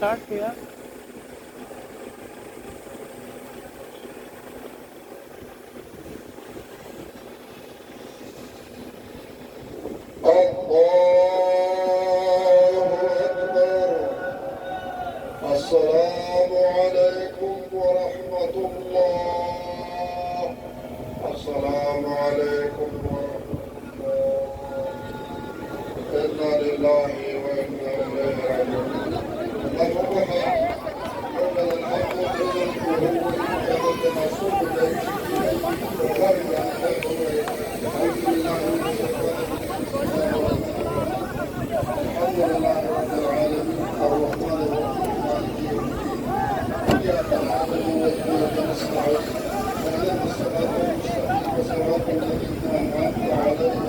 स्टार्ट किया السلام عليكم ورحمة الله. السلام عليكم ورحمة الله. إنا لله وإنا إليه راجعون. اللهم ربنا الحمد لله المنصور الذي وخرج عليكم الحمد لله الحمد لله رب العالمين الرحمن الرحيم مالك يوم الدين إياك نعبد وإياك نستعين اهدنا الصراط المستقيم صراط الذين أنعمت عليهم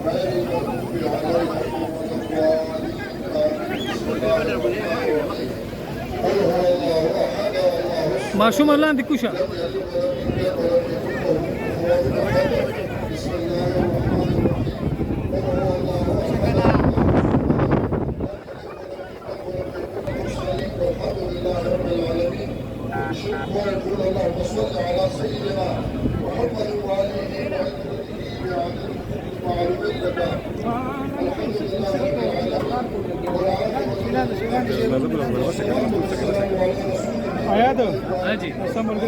غير المغضوب عليهم ولا الضالين. بسم الله الرحمن الرحيم. قل هو الله أحد الله الصمد माशूम अल्लाह दिकुशा لم يلد ولم يولد ولم يكن له كفوا أحد. بسم الله الرحمن الرحيم. قل هو الله أحد والحمد لله رب العالمين. شكرا يقول اللهم صل على سيدنا محمد وآله وعترته بعدد معلومات لك. الحمد لله رب العالمين والسلام على رسول الله. आया तो हाँ जी ऐसा मुर्गे